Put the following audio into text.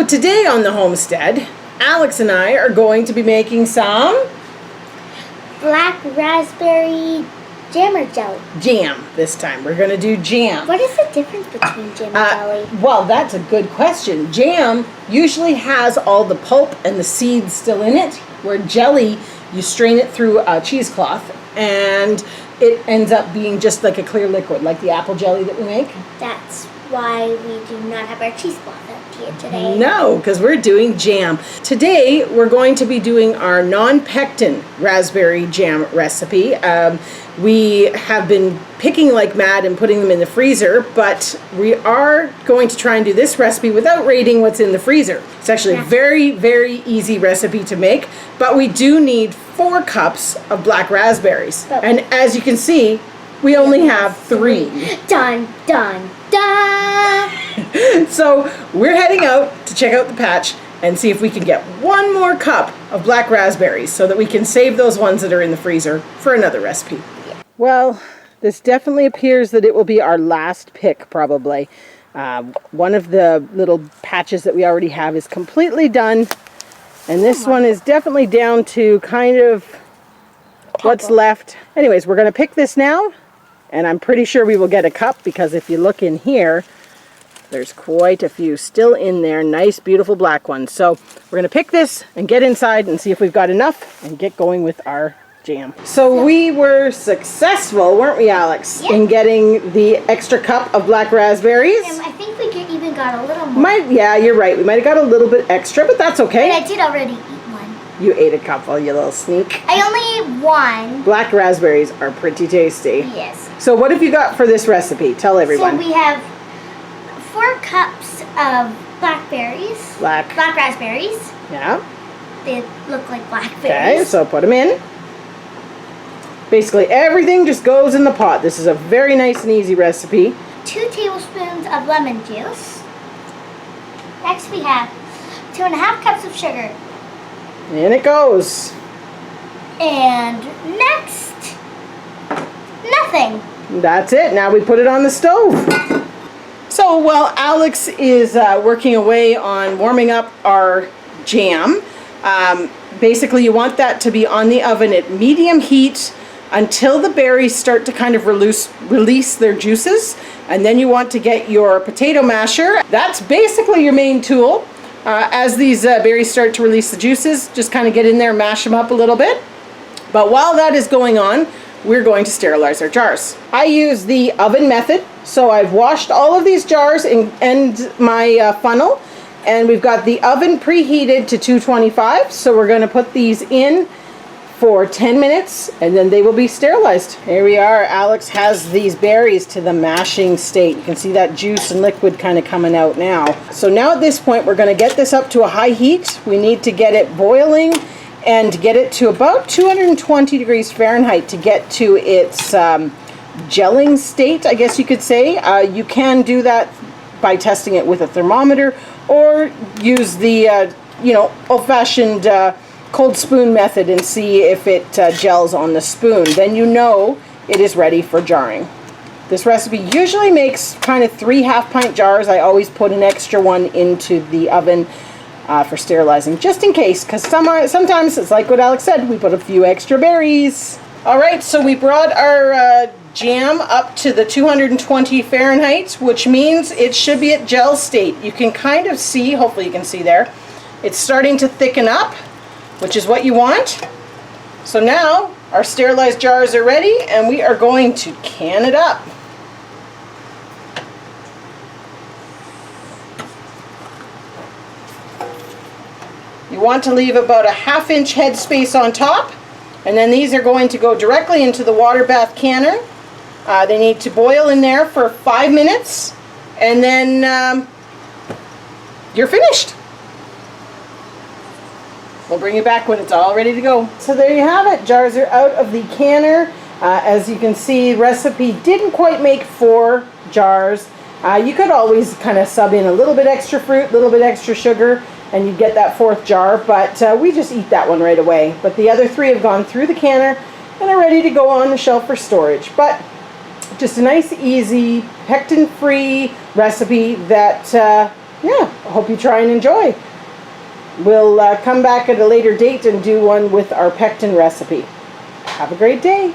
So today on the Homestead, Alex and I are going to be making some black raspberry jam or jelly? Jam this time. We're going to do jam. What is the difference between jam and jelly? Well, that's a good question. Jam usually has all the pulp and the seeds still in it, where jelly, you strain it through a cheesecloth and it ends up being just like a clear liquid, like the apple jelly that we make. That's why we do not have our cheesecloth up here today. No, because we're doing jam. Today, we're going to be doing our non-pectin raspberry jam recipe. We have been picking like mad and putting them in the freezer, but we are going to try and do this recipe without raiding what's in the freezer. It's actually a very, very easy recipe to make, but we do need 4 cups of black raspberries. And as you can see, we only have 3. Dun, dun, dun! So we're heading out to check out the patch and see if we can get 1 more cup of black raspberries so that we can save those ones that are in the freezer for another recipe. Well, this definitely appears that it will be our last pick, probably. One of the little patches that we already have is completely done, and this one is definitely down to kind of what's left. Anyways, we're going to pick this now, and I'm pretty sure we will get a cup, because if you look in here, there's quite a few still in there. Nice, beautiful black ones. So we're going to pick this and get inside and see if we've got enough and get going with our jam. So we were successful, weren't we, Alex, in getting the extra cup of black raspberries? I think we even got a little more. Yeah, you're right. We might have got a little bit extra, but that's okay. But I did already eat one. You ate a couple, you little sneak. I only ate one. Black raspberries are pretty tasty. Yes. So what have you got for this recipe? Tell everyone. So we have 4 cups of blackberries. Black raspberries. Yeah. They look like blackberries. Okay, so put them in. Basically everything just goes in the pot. This is a very nice and easy recipe. 2 tablespoons of lemon juice. Next we have 2.5 cups of sugar. In it goes. And next, nothing. That's it. Now we put it on the stove. So while Alex is working away on warming up our jam, basically you want that to be on the oven at medium heat until the berries start to kind of release their juices. And then you want to get your potato masher. That's basically your main tool. As these berries start to release the juices, just kind of get in there and mash them up a little bit. But while that is going on, we're going to sterilize our jars. I use the oven method. So I've washed all of these jars and my funnel. And we've got the oven preheated to 225. So we're going to put these in for 10 minutes, and then they will be sterilized. Here we are. Alex has these berries to the mashing state. You can see that juice and liquid kind of coming out now. So now at this point, we're going to get this up to a high heat. We need to get it boiling and get it to about 220 degrees Fahrenheit to get to its gelling state, I guess you could say. You can do that by testing it with a thermometer, or use the old-fashioned cold spoon method and see if it gels on the spoon. Then you know it is ready for jarring. This recipe usually makes kind of 3 half-pint jars. I always put an extra one into the oven for sterilizing, just in case, because sometimes it's like what Alex said, we put a few extra berries. All right, so we brought our jam up to the 220 Fahrenheit, which means it should be at gel state. You can kind of see, hopefully you can see there, it's starting to thicken up, which is what you want. So now our sterilized jars are ready, and we are going to can it up. You want to leave about a 1/2 inch headspace on top, and then these are going to go directly into the water bath canner. They need to boil in there for 5 minutes, and then you're finished. We'll bring you back when it's all ready to go. So there you have it. Jars are out of the canner. As you can see, recipe didn't quite make 4 jars. You could always kind of sub in a little bit extra fruit, a little bit extra sugar, and you get that 4th jar, but we just eat that one right away. But the other 3 have gone through the canner and are ready to go on the shelf for storage. But just a nice, easy, pectin-free recipe that Yeah, I hope you try and enjoy. We'll come back at a later date and do one with our pectin recipe. Have a great day.